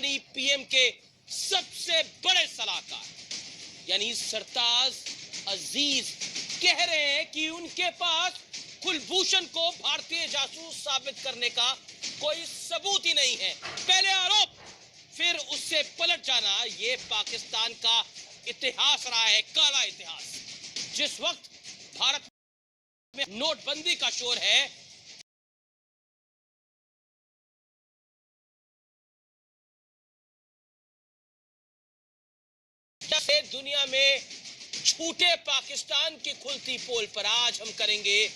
Pakistani PM के सबसे बड़े सलाहकार यानी सरताज अजीज कह रहे हैं कि उनके पास कुलभूषण को भारतीय जासूस साबित करने का कोई सबूत ही नहीं है। पहले आरोप फिर उससे पलट जाना, ये पाकिस्तान का इतिहास रहा है, काला इतिहास। जिस वक्त भारत में नोटबंदी का शोर है, से दुनिया में झूठे पाकिस्तान की खुलती पोल पर आज हम करेंगे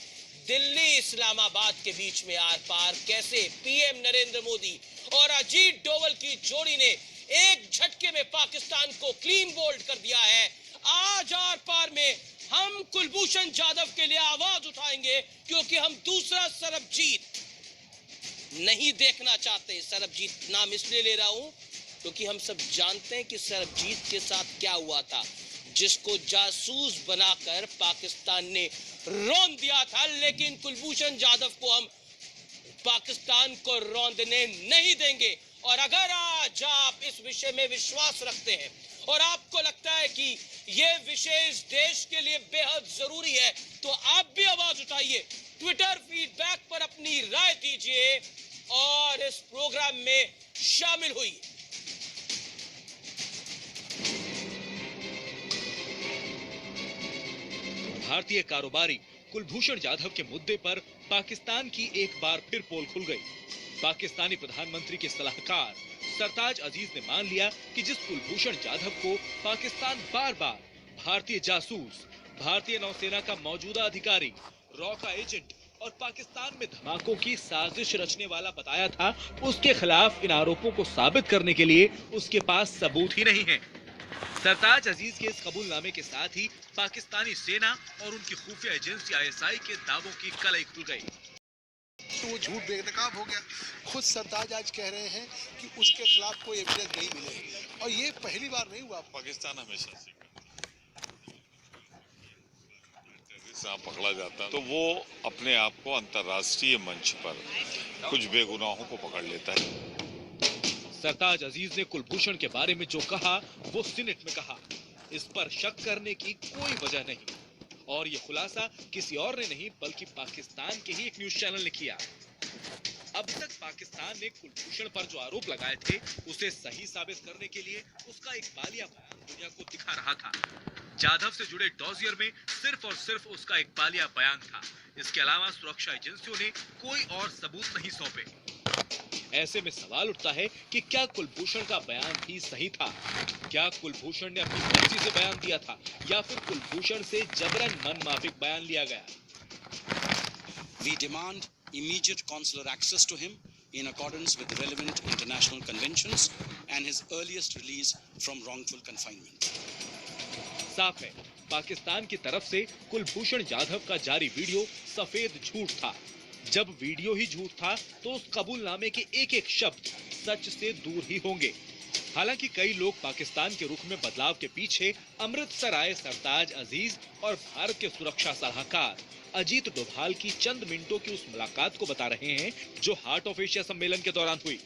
दिल्ली इस्लामाबाद के बीच में आर पार कैसे पीएम नरेंद्र मोदी और अजीत डोवल की जोड़ी ने एक झटके में पाकिस्तान को क्लीन बोल्ड कर दिया है। आज आर पार में हम कुलभूषण जाधव के लिए आवाज उठाएंगे क्योंकि हम दूसरा सरबजीत नहीं देखना चाहते। सरबजीत नाम इसलिए ले रहा हूं क्योंकि हम सब जानते हैं कि सरबजीत के साथ क्या हुआ था, जिसको जासूस बनाकर पाकिस्तान ने रौंद दिया था। लेकिन कुलभूषण जाधव को हम पाकिस्तान को रौंदने नहीं देंगे। और अगर आज आप इस विषय में विश्वास रखते हैं और आपको लगता है कि यह विषय इस देश के लिए बेहद जरूरी है, तो आप भी आवाज उठाइए, ट्विटर फीडबैक पर अपनी राय दीजिए और इस प्रोग्राम में शामिल हुई। भारतीय कारोबारी कुलभूषण जाधव के मुद्दे पर पाकिस्तान की एक बार फिर पोल खुल गई। पाकिस्तानी प्रधानमंत्री के सलाहकार सरताज अजीज ने मान लिया कि जिस कुलभूषण जाधव को पाकिस्तान बार बार भारतीय जासूस, भारतीय नौसेना का मौजूदा अधिकारी, रॉ का एजेंट और पाकिस्तान में धमाकों की साजिश रचने वाला बताया था, उसके खिलाफ इन आरोपों को साबित करने के लिए उसके पास सबूत ही नहीं है। सरताज अजीज के इस कबूलनामे के साथ ही पाकिस्तानी सेना और उनकी खुफिया एजेंसी आईएसआई के दावों की कलई खुल गई। तो वो झूठ बेनकाब हो गया। खुद सरताज आज कह रहे हैं कि उसके खिलाफ कोई एविडेंस नहीं मिले और ये पहली बार नहीं हुआ। पाकिस्तान हमेशा से पकड़ा जाता तो वो अपने आप को अंतर्राष्ट्रीय मंच पर कुछ बेगुनाहों को पकड़ लेता है। सरताज अजीज ने कुलभूषण के बारे में जो कहा वो सीनेट में कहा, इस पर शक करने की कोई वजह नहीं। और ये खुलासा किसी और ने नहीं बल्कि पाकिस्तान के ही एक न्यूज चैनल ने किया। अब तक पाकिस्तान ने कुलभूषण पर जो आरोप लगाए थे उसे सही साबित करने के लिए उसका एक बालिया बयान दुनिया को दिखा रहा था। जाधव से जुड़े डॉजियर में सिर्फ और सिर्फ उसका एक बालिया बयान था। इसके अलावा सुरक्षा एजेंसियों ने कोई और सबूत नहीं सौंपे। ऐसे में सवाल उठता है कि क्या कुलभूषण का बयान भी सही था? क्या कुलभूषण ने अपनी मर्जी से बयान दिया था या फिर कुलभूषण से जबरन मनमाफिक बयान लिया गया? We demand immediate consular access to him in accordance with relevant international conventions and his earliest release from wrongful confinement. साफ है, पाकिस्तान की तरफ से कुलभूषण जाधव का जारी वीडियो सफेद झूठ था। जब वीडियो ही झूठ था तो उस कबूलनामे के एक एक शब्द सच से दूर ही होंगे। हालांकि कई लोग पाकिस्तान के रुख में बदलाव के पीछे अमृतसर आए सरताज अजीज और भारत के सुरक्षा सलाहकार अजीत डोभाल की चंद मिनटों की उस मुलाकात को बता रहे हैं जो हार्ट ऑफ एशिया सम्मेलन के दौरान हुई।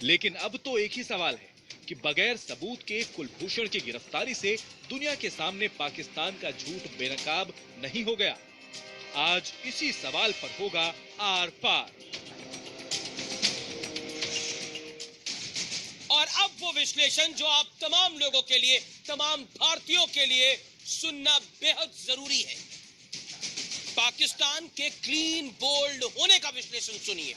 लेकिन अब तो एक ही सवाल है कि बगैर सबूत के कुलभूषण की गिरफ्तारी से दुनिया के सामने पाकिस्तान का झूठ बेनकाब नहीं हो गया। आज इसी सवाल पर होगा आर पार। और अब वो विश्लेषण जो आप तमाम लोगों के लिए, तमाम भारतीयों के लिए सुनना बेहद जरूरी है। पाकिस्तान के क्लीन बोल्ड होने का विश्लेषण सुनिए।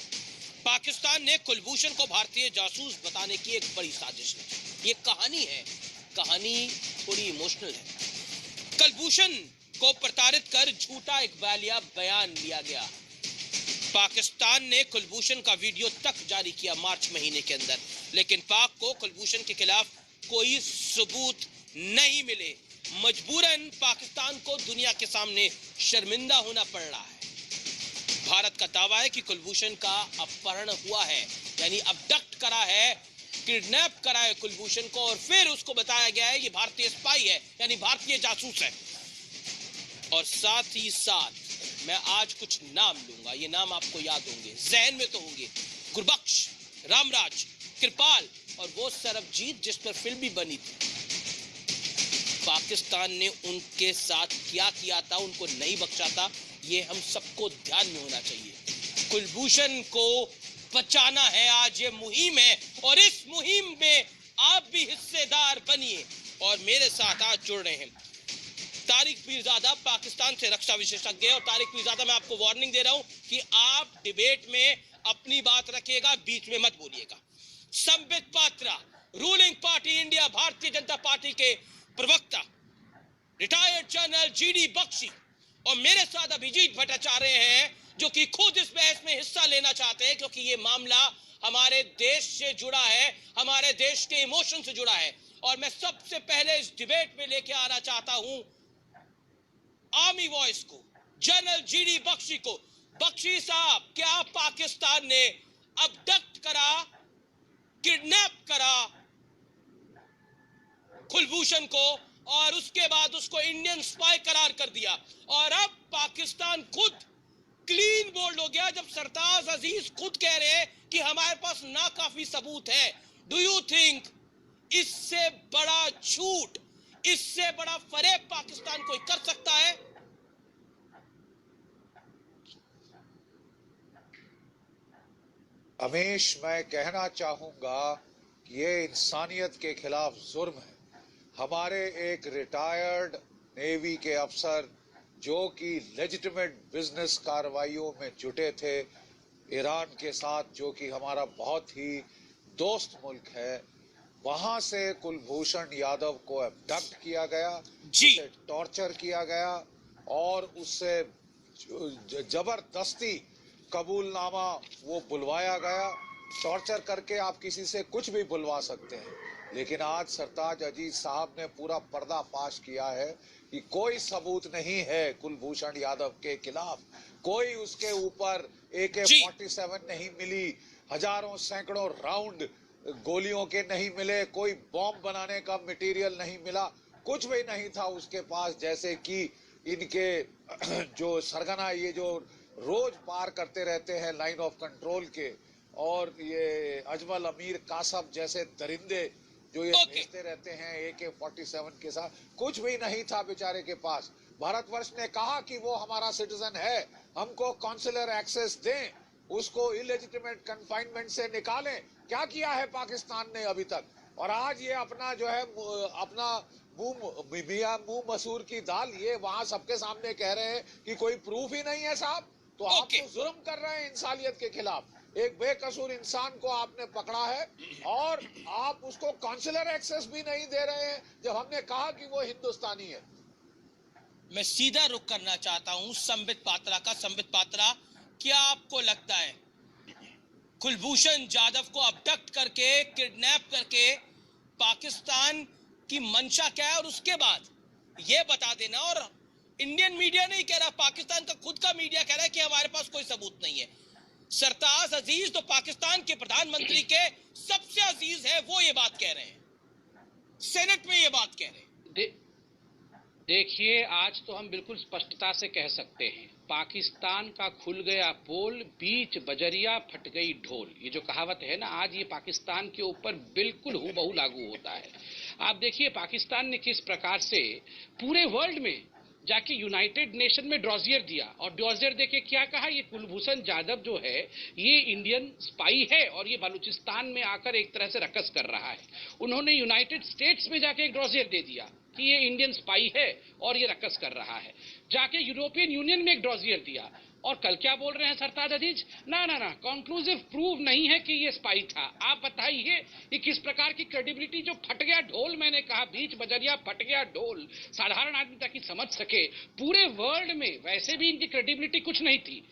पाकिस्तान ने कुलभूषण को भारतीय जासूस बताने की एक बड़ी साजिश है। ये कहानी है, कहानी थोड़ी इमोशनल है। कुलभूषण को प्रताड़ित कर झूठा एक बालिया बयान लिया गया। पाकिस्तान ने कुलभूषण का वीडियो तक जारी किया मार्च महीने के अंदर, लेकिन पाक को कुलभूषण के खिलाफ कोई सबूत नहीं मिले। मजबूरन पाकिस्तान को दुनिया के सामने शर्मिंदा होना पड़ रहा है। भारत का दावा है कि कुलभूषण का अपहरण हुआ है, यानी अबडक्ट करा है, किडनैप करा है कुलभूषण को और फिर उसको बताया गया है ये भारतीय स्पाई है, यानी भारतीय जासूस है। और साथ ही साथ मैं आज कुछ नाम लूंगा, ये नाम आपको याद होंगे, जहन में तो होंगे। गुरबख्श, रामराज, कृपाल, और वो सरबजीत जिस पर फिल्म भी बनी थी, पाकिस्तान ने उनके साथ क्या किया था, उनको नहीं बख्शा था, ये हम सबको ध्यान में होना चाहिए। कुलभूषण को बचाना है, आज ये मुहिम है और इस मुहिम में आप भी हिस्सेदार बनिए। और मेरे साथ आज जुड़ रहे हैं तारिक पीरजादा, पाकिस्तान से रक्षा विशेषज्ञ। और तारिक पीरजादा, मैं आपको वार्निंग दे रहा हूं कि आप डिबेट में अपनी बात रखिएगा, बीच में मत बोलिएगा। Sambit Patra, ruling party India Bharatiya Janata party के प्रवक्ता, रिटायर्ड जनरल जीडी बख्शी, और मेरे साथ अभिजीत भट्टाचार्य हैं जो कि खुद इस बहस में हिस्सा लेना चाहते हैं, क्योंकि ये मामला हमारे देश से जुड़ा है, हमारे देश के इमोशन से जुड़ा है। और मैं सबसे पहले इस डिबेट में लेके आना चाहता हूं आर्मी वॉइस को, जनरल जीडी बख्शी को। बख्शी साहब, क्या पाकिस्तान ने अबडक्ट करा, किडनैप करा कुलभूषण को और उसके बाद उसको इंडियन स्पाई करार कर दिया, और अब पाकिस्तान खुद क्लीन बोल्ड हो गया जब सरताज अजीज खुद कह रहे हैं कि हमारे पास नाकाफी सबूत है। डू यू थिंक इससे बड़ा झूठ, इससे बड़ा फरेब पाकिस्तान कोई कर सकता है? हमेश मैं कहना चाहूंगा कि ये इंसानियत के खिलाफ जुर्म है। हमारे एक रिटायर्ड नेवी के अफसर जो कि लेजिटिमेट बिजनेस कार्रवाइयों में जुटे थे ईरान के साथ, जो कि हमारा बहुत ही दोस्त मुल्क है, वहां से कुलभूषण यादव को अबडक्ट किया गया, उसे टॉर्चर किया गया और उससे जबरदस्ती कबूलनामा वो बुलवाया गया। टॉर्चर करके आप किसी से कुछ भी बुलवा सकते हैं, लेकिन आज सरताज अजीज साहब ने पूरा पर्दाफाश किया है कि कोई सबूत नहीं है कुलभूषण यादव के खिलाफ, कोई उसके ऊपर AK-47 नहीं मिली, हजारों सैकड़ों राउंड गोलियों के नहीं मिले, कोई बॉम्ब बनाने का मटेरियल नहीं मिला, कुछ भी नहीं था उसके पास। जैसे कि इनके जो सरगना ये जो रोज पार करते रहते हैं लाइन ऑफ कंट्रोल के, और ये अजमल अमीर कासब जैसे दरिंदे जो ये भेजते रहते हैं AK-47 के साथ, कुछ भी नहीं था बेचारे के पास। भारतवर्ष ने कहा कि वो हमारा सिटीजन है, हमको कॉन्सुलर एक्सेस दें, उसको इलेजिटिमेट कन्फाइनमेंट से निकालें। क्या किया है पाकिस्तान ने अभी तक? और आज ये अपना जो है अपना मुंह मसूर की दाल ये वहां सबके सामने कह रहे हैं कि कोई प्रूफ ही नहीं है साहब। तो आप तो जुर्म कर रहे हैं इंसानियत के खिलाफ। एक बेकसूर इंसान को आपने पकड़ा है और आप उसको कॉन्सुलर एक्सेस भी नहीं दे रहे हैं जब हमने कहा कि वो हिंदुस्तानी है। मैं सीधा रुख करना चाहता हूं संबित पात्रा का। संबित पात्रा, क्या आपको लगता है कुलभूषण यादव को अबडक्ट करके, किडनैप करके पाकिस्तान की मंशा क्या है? और उसके बाद ये बता देना, और इंडियन मीडिया नहीं कह रहा, पाकिस्तान का खुद का मीडिया कह रहा है कि हमारे पास कोई सबूत नहीं है। सरताज अजीज तो पाकिस्तान के प्रधानमंत्री के सबसे अजीज है, वो ये बात कह रहे हैं, सेनेट में ये बात कह रहे हैं। देखिए, आज तो हम बिल्कुल स्पष्टता से कह सकते हैं, पाकिस्तान का खुल गया पोल, बीच बजरिया फट गई ढोल। ये जो कहावत है ना, आज ये पाकिस्तान के ऊपर बिल्कुल हूबहू लागू होता है। आप देखिए पाकिस्तान ने किस प्रकार से पूरे वर्ल्ड में जाके यूनाइटेड नेशन में ड्रॉजियर दिया, और ड्रॉजियर देके क्या कहा, ये कुलभूषण यादव जो है ये इंडियन स्पाई है और ये बलूचिस्तान में आकर एक तरह से रकस कर रहा है। उन्होंने यूनाइटेड स्टेट्स में जाके एक ड्रॉजियर दे दिया कि ये इंडियन स्पाई है और ये रकस कर रहा है। जाके यूरोपियन यूनियन में एक ड्रॉजियर दिया, और कल क्या बोल रहे हैं सरताज अजीज, ना कंक्लूसिव प्रूव नहीं है कि ये स्पाई था। आप बताइए ये किस प्रकार की क्रेडिबिलिटी, जो फट गया ढोल, मैंने कहा बीच बजरिया फट गया ढोल, साधारण आदमी ताकि समझ सके। पूरे वर्ल्ड में वैसे भी इनकी क्रेडिबिलिटी कुछ नहीं थी,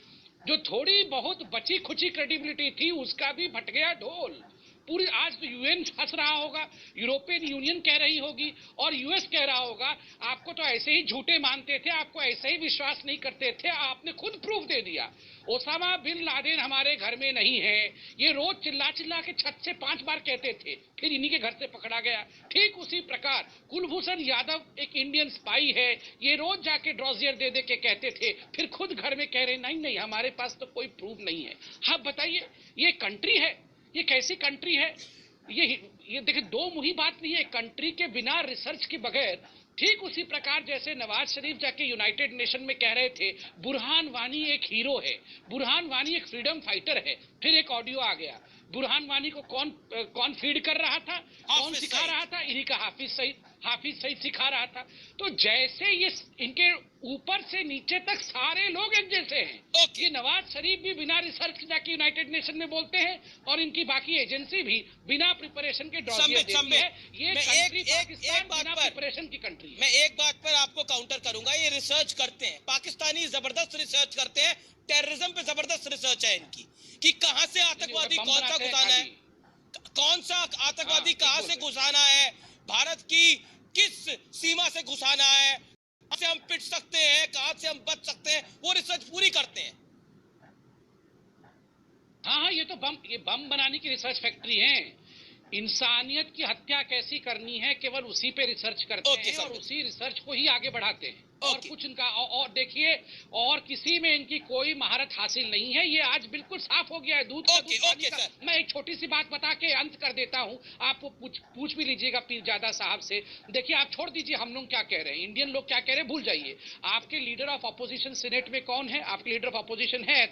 जो थोड़ी बहुत बची खुची क्रेडिबिलिटी थी उसका भी फट गया ढोल। पूरी आज तो यूएन हंस रहा होगा, यूरोपियन यूनियन कह रही होगी और यूएस कह रहा होगा आपको तो ऐसे ही झूठे मानते थे, आपको ऐसे ही विश्वास नहीं करते थे, आपने खुद प्रूफ दे दिया। ओसामा बिन लादेन हमारे घर में नहीं है, ये रोज चिल्ला चिल्ला के छत से 5 बार कहते थे, फिर इन्हीं के घर से पकड़ा गया। ठीक उसी प्रकार कुलभूषण यादव एक इंडियन स्पाई है, ये रोज जाके ड्रॉजियर दे दे के कहते थे, फिर खुद घर में कह रहे नहीं हमारे पास तो कोई प्रूफ नहीं है। हाँ बताइए, ये कंट्री है, ये कैसी कंट्री है? ये देखिए, दो मुही बात नहीं है। कंट्री के बिना रिसर्च के बगैर, ठीक उसी प्रकार जैसे नवाज शरीफ जाके यूनाइटेड नेशन में कह रहे थे बुरहान वानी एक हीरो है, बुरहान वानी एक फ्रीडम फाइटर है, फिर एक ऑडियो आ गया। बुरहान वानी को कौन फीड कर रहा था, कौन सिखा रहा था? इन्हीं का हाफिज सईद सिखा रहा था। तो जैसे ये इनके ऊपर से नीचे तक सारे लोग एक जैसे हैं। ये नवाज शरीफ भी बिना रिसर्च के जाके यूनाइटेड नेशन में बोलते हैं और इनकी बाकी एजेंसी भी बिना प्रिपरेशन के डॉजियर देती है। ये कंट्री पाकिस्तान बिना प्रिपरेशन की कंट्री है। मैं एक बात पर आपको काउंटर करूंगा, ये रिसर्च करते हैं, पाकिस्तानी जबरदस्त रिसर्च करते हैं, टेररिज्म पे जबरदस्त रिसर्च है इनकी, कि कहां से आतंकवादी कौन सा घुसाना है, कौन सा आतंकवादी कहां से घुसाना है, भारत की किस सीमा से घुसाना है, कहां से हम पिट सकते हैं, कहां से हम बच सकते हैं, वो रिसर्च पूरी करते हैं। हाँ, ये तो बम बनाने की रिसर्च फैक्ट्री है। इंसानियत की हत्या कैसी करनी है, केवल उसी पे रिसर्च करते हैं और उसी रिसर्च को ही आगे बढ़ाते हैं। और कुछ इनका और देखिए, और किसी में इनकी कोई महारत हासिल नहीं है। ये आज बिल्कुल साफ हो गया है दूध का दूध पानी का। मैं एक छोटी सी बात बता के अंत कर देता हूँ, आप पूछ भी लीजिएगा पीरजादा साहब से। देखिए, आप छोड़ दीजिए हम लोग क्या कह रहे हैं, इंडियन लोग क्या कह रहे हैं भूल जाइए। आपके लीडर ऑफ अपोजिशन सीनेट में कौन है? आपके लीडर ऑफ अपोजिशन है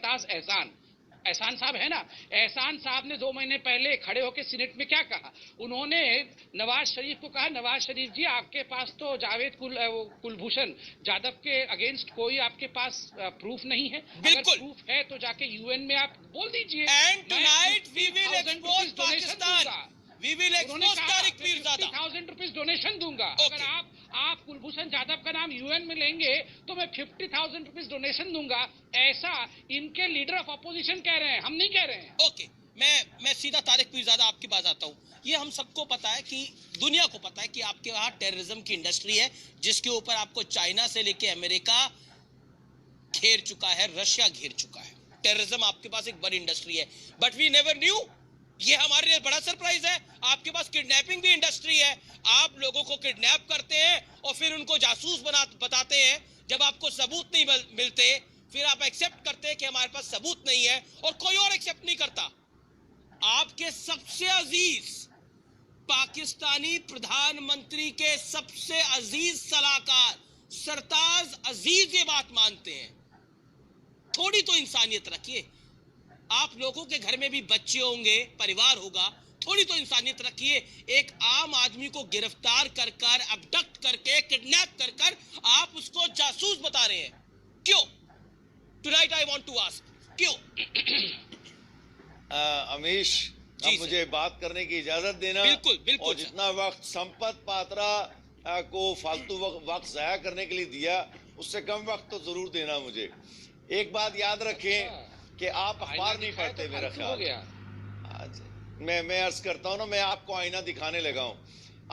एहसान साहब, है ना। एहसान साहब ने 2 महीने पहले खड़े होकर सीनेट में क्या कहा? उन्होंने नवाज शरीफ को कहा, नवाज शरीफ जी आपके पास तो जावेद कुलभूषण जाधव के अगेंस्ट कोई आपके पास प्रूफ नहीं है। अगर प्रूफ है तो जाके यूएन में आप बोल दीजिए। And tonight we will expose Pakistan, we will expose Tariq Pirzada. 50,000 rupees donation दूंगा। अगर आप कुलभूषण जाधव का नाम यूएन में लेंगे तो मैं 50,000 रुपीज डोनेशन दूंगा। ऐसा इनके लीडर ऑफ अपोजिशन कह रहे हैं, हम नहीं कह रहे हैं। ओके, मैं सीधा तारिक पीरजादा आपके पास आता हूँ। ये हम सबको पता है, कि दुनिया को पता है कि आपके वहां टेररिज्म की इंडस्ट्री है, जिसके ऊपर आपको चाइना से लेके अमेरिका घेर चुका है, रशिया घेर चुका है। टेररिज्म आपके पास एक बड़ी इंडस्ट्री है, बट वी नेवर न्यू। ये हमारे लिए बड़ा सरप्राइज है। आपके पास किडनैपिंग भी इंडस्ट्री है, आप लोगों को किडनैप करते हैं और फिर उनको जासूस बताते हैं। जब आपको सबूत नहीं मिलते, फिर आप एक्सेप्ट करते हैं कि हमारे पास सबूत नहीं है, और कोई और एक्सेप्ट नहीं करता। आपके सबसे अजीज पाकिस्तानी प्रधानमंत्री के सबसे अजीज सलाहकार सरताज अजीज ये बात मानते हैं। थोड़ी तो इंसानियत रखिए। आप लोगों के घर में भी बच्चे होंगे, परिवार होगा, थोड़ी तो इंसानियत रखिए। एक आम आदमी को गिरफ्तार कर अबडक्ट करके, किडनैप कर आप उसको जासूस बता रहे हैं, क्यों? Tonight I want to ask, क्यों? अमीश, अब मुझे बात करने की इजाजत देना। बिल्कुल। और जितना वक्त संपत पात्रा को फालतू वक्त जाया करने के लिए दिया, उससे कम वक्त तो जरूर देना मुझे। एक बात याद रखें कि आप अखबार नहीं पढ़ते, मेरा ख्याल। मैं अर्ज करता हूँ ना, मैं आपको आईना दिखाने लगा हूँ।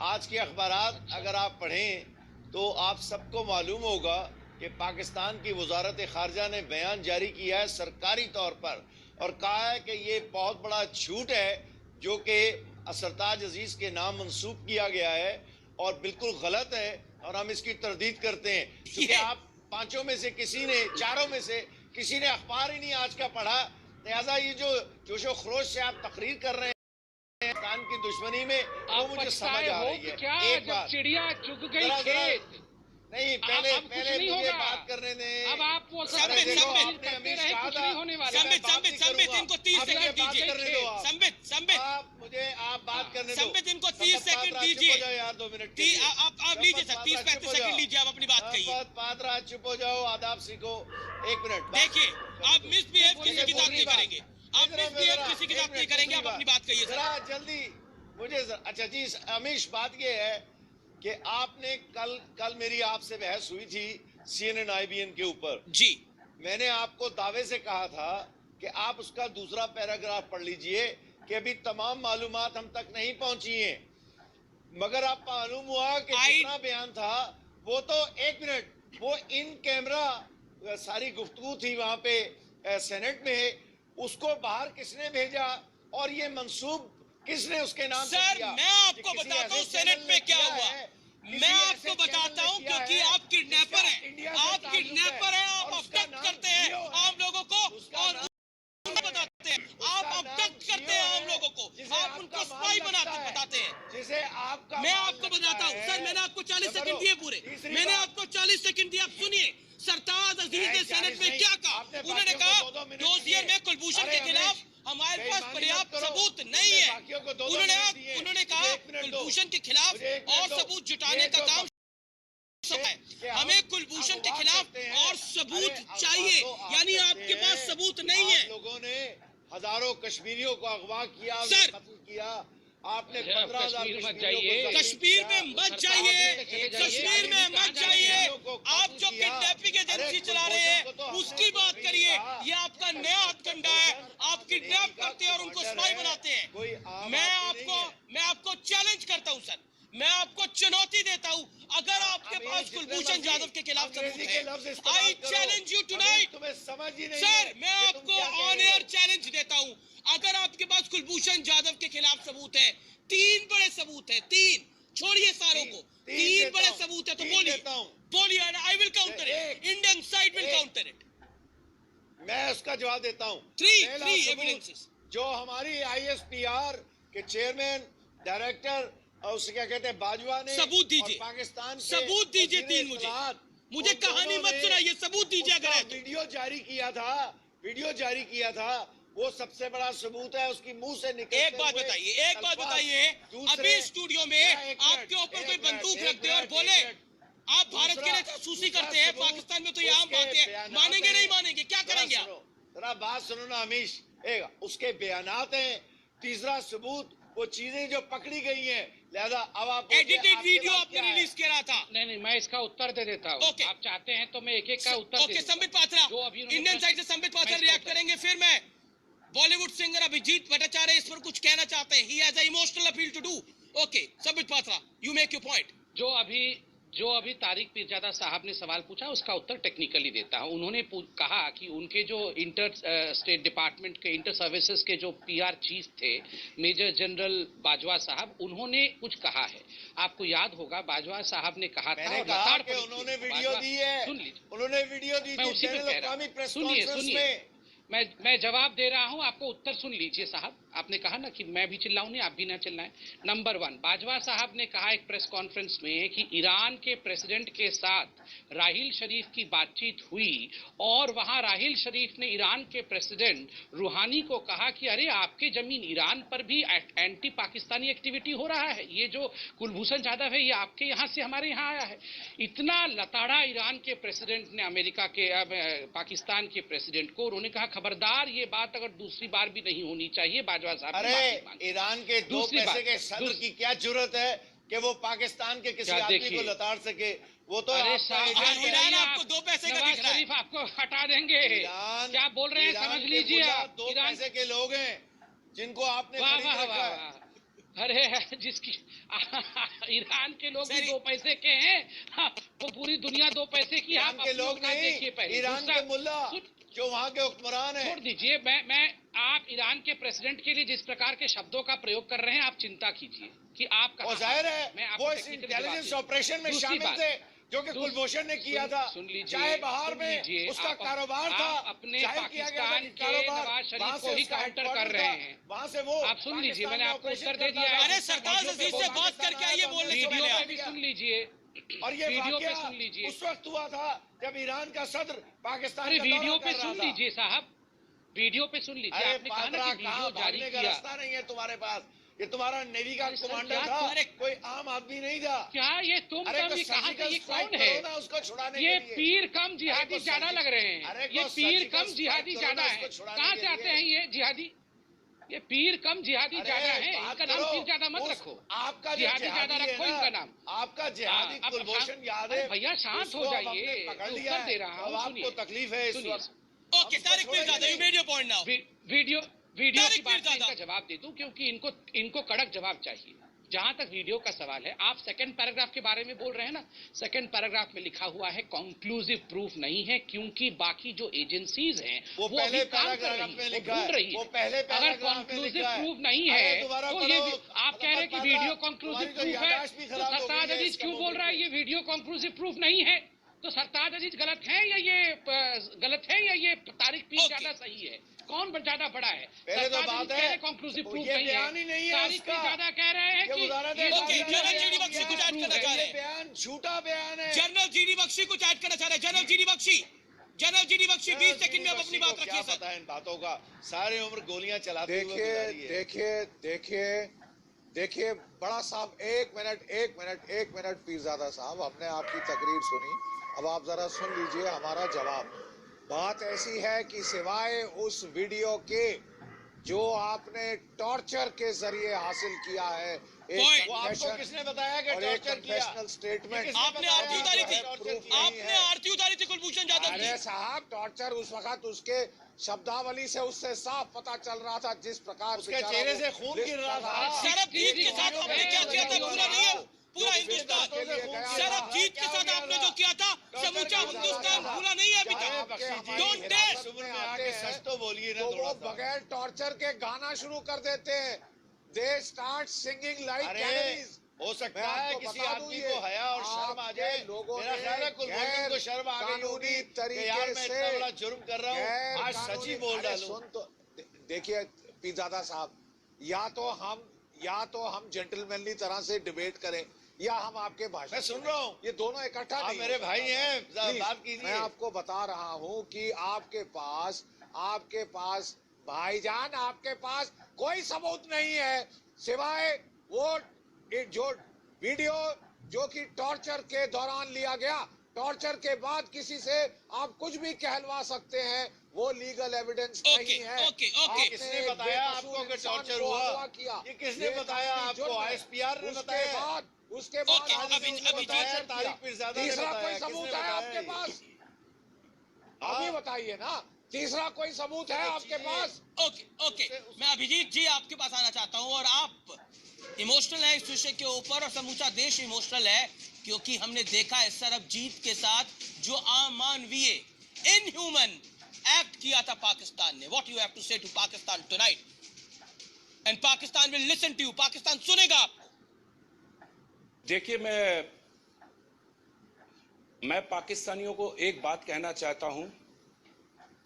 आज के अखबारात अगर आप पढ़ें तो आप सबको मालूम होगा कि पाकिस्तान की वजारत खारजा ने बयान जारी किया है सरकारी तौर पर, और कहा है कि ये बहुत बड़ा झूठ है जो कि सरताज अजीज के नाम मंसूब किया गया है, और बिल्कुल गलत है, और हम इसकी तरदीद करते हैं। क्योंकि आप पांचों में से किसी ने, चारों में से किसी ने अखबार ही नहीं आज का पढ़ा, लिहाजा ये जो जोशो खरोश से आप तकरीर कर रहे हैं पाकिस्तान की दुश्मनी में, वो मुझे समझ आ रही है। एक बात, चिड़िया चुग गई खेत। नहीं, पहले मुझे बात करने दें। अब आप वो इनको 30 सेकंड दीजिए। आप बात करने दो। संबित, इनको 30 सेकंड दीजिए यार, 2 मिनट आप लीजिए सर, 30-35 सेकंड लीजिए, आप अपनी बात कहिए। पात्रा चुप हो जाओ, आदाब सीखो। 1 मिनट देखिए, आप मिसबिहेव किसी की बात नहीं करेंगे, आप मिसबिहेव किसी की बात नहीं करेंगे, आप अपनी बात कहिए सर। जल्दी मुझे। अच्छा जी अमीश, बात ये है कि आपने कल मेरी आपसे बहस हुई थी CNN IBN के ऊपर जी। मैंने आपको दावे से कहा था कि आप उसका दूसरा पैराग्राफ पढ़ लीजिए कि अभी तमाम मालूमात हम तक नहीं पहुंची हैं, मगर आप मालूम हुआ कि जितना बयान था वो तो 1 मिनट, वो इन कैमरा सारी गुफ्तगू थी वहां पे सेनेट में, उसको बाहर किसने भेजा और ये मंसूब किसने उसके नाम से सर किया? मैं आपको बताता हूँ सेनेट में क्या हुआ। मैं आपको बताता हूँ, क्योंकि आप किडनैपर हैं, आप अबडक्ट करते हैं आम लोगों को और बताते हैं। आप अब्डक्ट करते हैं हम लोगों को, आप उनको स्पाई बताते हैं। जिसे आपका मैं आपको बताता हूँ सर, मैंने आपको 40 सेकंड दिए पूरे, मैंने आपको 40 सेकंड दिए। आप सुनिए सरताज अजीज ने सेनेट में क्या कहा। उन्होंने कहा डोजियर में कुलभूषण के खिलाफ हमारे पास पर्याप्त सबूत नहीं है। उन्होंने कहा कुलभूषण के खिलाफ और सबूत जुटाने का काम है। हमें कुलभूषण के खिलाफ और सबूत चाहिए, यानी आपके पास सबूत नहीं है। लोगों ने हजारों कश्मीरियों को अगवा किया, सर, कत्ल किया। आपने कश्मीर 15,000 मत जाइए, कश्मीर में मत जाइए, कश्मीर में मत जाइए। आप जो किडनैपिंग एजेंसी चला रहे हैं उसकी बात करिए। ये आपका नया हथकंडा है, आप किडनैप करते हैं और उनको स्पाई बनाते हैं। मैं आपको चैलेंज करता हूं सर, मैं आपको चुनौती देता हूं, अगर आपके पास कुलभूषण जाधव के खिलाफ सबूत है, आई चैलेंज यू टुनाइट। तुम्हें समझ ही नहीं सर मैं आपको ऑन एयर चैलेंज देता हूं, अगर आपके पास कुलभूषण जाधव के खिलाफ सबूत है, 3 बड़े सबूत है, 3 छोड़िए सारों को, 3 बड़े सबूत है तो बोलिए, I will counter it, Indian side will counter it. मैं उसका जवाब देता हूं। 3 एविडेंसेस जो हमारी ISPR के चेयरमैन डायरेक्टर और उसे क्या कहते हैं बाजवा ने सबूत दीजिए, पाकिस्तान सबूत दीजिए 3 मुझे कहानी मत सुनाइए, सबूत दीजिए अगर है तो। वीडियो जारी किया था, वो सबसे बड़ा सबूत है। उसकी मुंह से निकलते एक बात बताइए, अभी स्टूडियो में आपके ऊपर कोई बंदूक रखते और बोले आप भारत के लिए जासूसी करते हैं, पाकिस्तान में तो ये आम बात है, मानेंगे नहीं मानेंगे, क्या करेंगे आप? जरा बात सुनो ना अमीश, उसके बयानात हैं। तीसरा सबूत वो चीजें जो पकड़ी गई हैं, लिहाजा अब आप एडिटेड वीडियो आपने रिलीज किया था। नहीं, मैं इसका उत्तर दे देता हूँ। आप चाहते हैं तो मैं एक का उत्तर okay, Sambit Patra, Indian side से संबित पात्रा रिएक्ट करेंगे, फिर मैं बॉलीवुड सिंगर अभिजीत भट्टाचार्य इस पर कुछ कहना चाहते हैं। He has a emotional appeal to do. Okay Sambit Patra, you make your point. जो अभी तारिक पीरजादा साहब ने सवाल पूछा उसका उत्तर टेक्निकली देता हूं। उन्होंने कहा कि उनके जो इंटर स्टेट डिपार्टमेंट के इंटर सर्विसेज के जो PR चीफ थे मेजर जनरल बाजवा साहब, उन्होंने कुछ कहा है। आपको याद होगा बाजवा साहब ने कहा था, उन्होंने वीडियो दी है, सुन लीजिए, उन्होंने वीडियो दी थी सुनिए सुनिए, मैं जवाब दे रहा हूं, आपको उत्तर सुन लीजिए साहब। आपने कहा ना कि मैं भी चिल्लाऊं नहीं, आप भी ना चिल्लाएं। नंबर 1, बाजवा साहब ने कहा एक प्रेस कॉन्फ्रेंस में कि ईरान के प्रेसिडेंट के साथ राहील शरीफ की बातचीत हुई और वहां राहील शरीफ ने ईरान के प्रेसिडेंट रूहानी को कहा कि अरे आपके जमीन ईरान पर भी एंटी पाकिस्तानी एक्टिविटी हो रहा है, ये जो कुलभूषण जाधव है ये आपके यहाँ से हमारे यहाँ आया है। इतना लताड़ा ईरान के प्रेसिडेंट ने अमेरिका के पाकिस्तान के प्रेसिडेंट को, उन्होंने कहा खबरदार ये बात अगर दूसरी बार भी नहीं होनी चाहिए। बाजवा साहब, अरे ईरान के 2 पैसे के सदर की क्या जरूरत है कि वो पाकिस्तान के किसी आदमी को लताड़ सके? वो तो ईरान आपको 2 पैसे का दिख रहा है। आपको हटा देंगे, क्या बोल रहे हैं समझ लीजिए आप। 2 पैसे के लोग हैं जिनको आपने अरे जिसकी ईरान के लोग भी 2 पैसे के हैं, वो पूरी दुनिया 2 पैसे की। आप के लोग नहीं, ईरान के मुल्ला जो वहाँ के हुक्मरान हैं। छोड़ दीजिए, मैं आप ईरान के प्रेसिडेंट के लिए जिस प्रकार के शब्दों का प्रयोग कर रहे हैं, आप चिंता कीजिए कि आप जाहिर है वो इस इंटेलिजेंस ऑपरेशन में शामिल थे जो कि कुलभूषण ने किया था। सुन लीजिए, चाहे बाहर में उसका कारोबार था, अपने पाकिस्तान के नवाज शरीफ को ही काउंटर कर रहे हैं। वहां से वो आप सुन लीजिए, मैंने आपको उत्तर दे दिया है। अरे सरताज अजीज से बात करके आइए, बोलने से वीडियो पे भी सुन लीजिए, और ये वीडियो पे सुन लीजिए। उस वक्त हुआ था जब ईरान का सदर पाकिस्तान का वीडियो पे सुन लीजिए साहब, वीडियो पे सुन लीजिए। आपने कहा ना कि वीडियो जारी किया, रास्ता नहीं है तुम्हारे पास। ये तुम्हारा नेवी का कमांडर था, कोई आम आदमी नहीं था। क्या ये तुम कभी कहा था? ये कौन है? उसको छुड़ाने ये पीर कम जिहादी ज्यादा लग रहे हैं। ये पीर कम जिहादी ज्यादा है। कहाँ से आते हैं ये जिहादी? ये पीर कम जिहादी ज्यादा है, इनका नाम पीर ज्यादा मत रखो, आपका जिहादी ज्यादा रखो इनका नाम। आपका जिहादी कुलभूषण यादव, भैया शांत हो जाइए, उत्तर दे रहा हूँ। आपको तकलीफ है इस वक्त। Okay Tariq Pirzada, you made your point now. Video की बात में इनका जवाब दे दूं, क्योंकि इनको कड़क जवाब चाहिए। जहां तक वीडियो का सवाल है, आप सेकंड पैराग्राफ के बारे में बोल रहे हैं ना, सेकंड पैराग्राफ में लिखा हुआ है कंक्लूसिव प्रूफ नहीं है, क्योंकि बाकी जो एजेंसीज हैं वो पहले अभी काम कर रही है, वो ढूंढ रही है। अगर कंक्लूसिव प्रूफ नहीं है तो ये आप कह रहे हैं कि वीडियो कंक्लूसिव प्रूफ है, तो सरताज अजीज क्यों बोल रहा है ये वीडियो कंक्लूसिव प्रूफ नहीं है? तो सरताज अजीज गलत है या ये तारिक पीरजादा सही है? कौन ज्यादा बड़ा है? पहले तो बात है कंक्लूसिव तो प्रूफ ये नहीं बयान ही नहीं है तारीख पे उसका। ज्यादा कह रहे हैं ये कि उदाहरण ये है। ओके, जनरल जीडी बख्शी कुछ ऐड करना चाह रहे ये हैं। बयान झूठा बयान है। जनरल जीडी बख्शी कुछ ऐड करना चाह रहे हैं। जनरल जीडी बख्शी 20 सेकंड में आप अपनी बात क्या रखिए सर। पता है इन बातों का, सारी उम्र गोलियां चलाते हुए देखिए गुजारी है। देखिए देखिए देखिए बड़ा साहब, एक मिनट पीरजादा साहब, हमने आपकी तकरीर सुनी, अब आप जरा सुन लीजिए हमारा जवाब। बात ऐसी है कि सिवाय उस वीडियो के जो आपने टॉर्चर के जरिए हासिल किया है, Point. वो आपको किसने बताया कि और एक टॉर्चर किया? कन्फेशनल स्टेटमेंट, किसने आपने बताया आरती उतारी थी, टॉर्चर किया? आपने आरती उतारी थी कुलभूषण जाधव अरे की। साहब, टॉर्चर उस वक्त उसके शब्दावली से उससे साफ पता चल रहा था, जिस प्रकार उसके बेचारा चेहरे वो से खून गिर रहा था। सरबजीत के साथ आपने क्या किया था पूरा नहीं है, पूरा हिंदुस्तान। सरबजीत के साथ आपने जो किया था समूचा हिंदुस्तान भूला नहीं है अभी तक। Don't dare। सुबह में आके सच तो बोलिए ना तो थोड़ा वो सा। बगैर टॉर्चर के गाना शुरू कर देते हैं। दे स्टार्ट सिंगिंग लाइक अरे कैनरीज। हो सकता मैं है आपको किसी बता दूं आदमी ये को हया और शर्म आ आपके जाए। लोगों मेरा ने ख्याल है कुलभूषण को शर्म आ गई कानूनी होगी कि तरीके यार मैं इतना से बड़ा जुर्म कर रहा हूँ, आज सच ही बोल अरे डालूं। सुन तो देखिए पीरजादा साहब, या तो हम जेंटलमैनली तरह से डिबेट करें, या हम आपके भाषण मैं सुन रहा हूँ। ये दोनों इकट्ठा आप नहीं मेरे हो सकता। भाई हैं, Please, बात कीजिए। मैं आपको बता रहा हूँ कि आपके पास भाईजान, आपके पास कोई सबूत नहीं है सिवाय वो जो वीडियो जो कि टॉर्चर के दौरान लिया गया। टॉर्चर के बाद किसी से आप कुछ भी कहलवा सकते हैं, वो लीगल एविडेंस नहीं है। ओके। आपने किसने एक बताया बेकसूर आपको कि इंसान टॉर्चर को हुआ? अगवा किया। ये किसने ये बताया कानूनी आपको? जुर्म है। ISPR ने बताया? उसके बाद ओके, आदमी अभी- ने अभी बताया जी- तारिक किया। पीरजादा ने तीसरा बताया, कोई किसने सबूत है बताया आपके ये? पास? हाँ? अभी बताइए ना, तीसरा कोई सबूत है आपके पास? ओके, मैं अभिजीत जी आपके पास आना चाहता हूं, और आप इमोशनल है इस विषय के ऊपर और समूचा देश इमोशनल है, क्योंकि हमने देखा है सरबजीत के साथ जो अमानवीय इनह्यूमन एक्ट किया था पाकिस्तान ने। What you have to say to Pakistan tonight? And Pakistan will listen to you, Pakistan सुनेगा आपको। देखिए, मैं पाकिस्तानियों को एक बात कहना चाहता हूं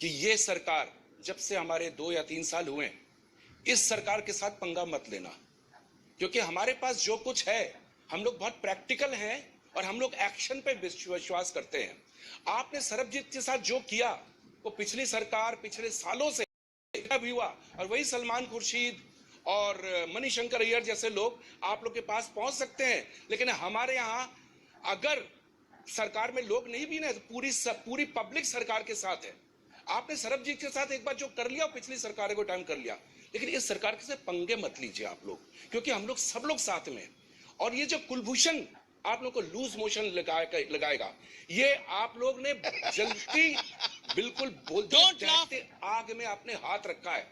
कि ये सरकार, जब से हमारे 2 या 3 साल हुए, इस सरकार के साथ पंगा मत लेना, क्योंकि हमारे पास जो कुछ है, हम लोग बहुत प्रैक्टिकल हैं और हम लोग एक्शन पे विश्वास करते हैं। आपने सरबजीत के साथ जो किया, वो पिछली सरकार पिछले सालों से भी हुआ, और वही सलमान खुर्शीद और मणिशंकर अय्यर जैसे लोग आप लोग के पास पहुंच सकते हैं, लेकिन हमारे यहाँ अगर सरकार में लोग नहीं भी ना, तो पूरी पब्लिक सरकार के साथ है। आपने सरबजीत के साथ एक बार जो कर लिया, पिछली सरकार को टाइम कर लिया, लेकिन इस सरकार के से पंगे मत लीजिए आप लोग, क्योंकि हम लोग सब लोग साथ में। और ये जो कुलभूषण आप लोग को लूज मोशन लगाएगा, ये आप लोग ने जल्दी बिल्कुल दहकते आग में आपने हाथ रखा है,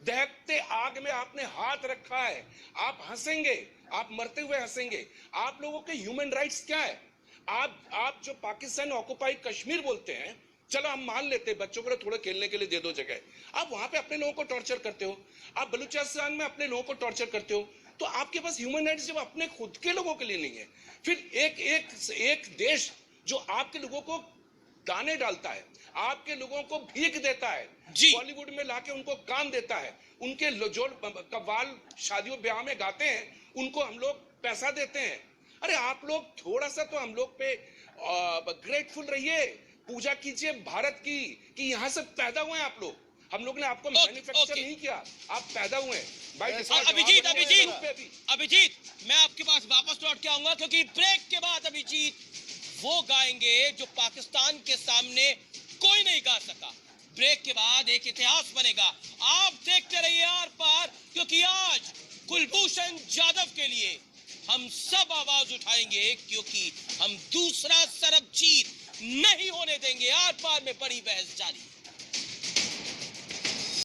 दहकते आग में आपने हाथ रखा है। आप हंसेंगे, आप मरते हुए हंसेंगे। आप लोगों के ह्यूमन राइट्स क्या है? आप जो पाकिस्तान ऑक्युपाइड कश्मीर बोलते हैं, चलो हम मान लेते हैं, बच्चों को थोड़ा खेलने के लिए दे दो जगह, आप वहां पे अपने लोगों को टॉर्चर करते हो। आप बलूचिस्तान में अपने लोगों को टॉर्चर करते हो, तो आपके पास ह्यूमन राइट्स जब अपने खुद के लोगों के लिए नहीं है, फिर एक देश जो आपके लोगों को दाने डालता है, आपके लोगों को भीख देता है, बॉलीवुड में लाके उनको काम देता है, उनके जो कव्वाल शादियों ब्याह में गाते हैं, उनको हम लोग पैसा देते हैं। अरे आप लोग थोड़ा सा तो हम लोग पे ग्रेटफुल रहिए, पूजा कीजिए भारत की, कि यहाँ से पैदा हुए हैं आप लोग। हम लोग ने आपको मैन्युफैक्चर नहीं किया, आप पैदा हुए हैं। अभिजीत, मैं आपके पास वापस लौट के आऊंगा, क्योंकि ब्रेक के बाद अभिजीत वो गाएंगे जो पाकिस्तान के सामने कोई नहीं गा सका। ब्रेक के बाद एक इतिहास बनेगा। आप देखते रहिए आर पार, क्योंकि आज कुलभूषण जाधव के लिए हम सब आवाज उठाएंगे, क्योंकि हम दूसरा सरबजीत नहीं होने देंगे। आर पार में बड़ी बहस जारी।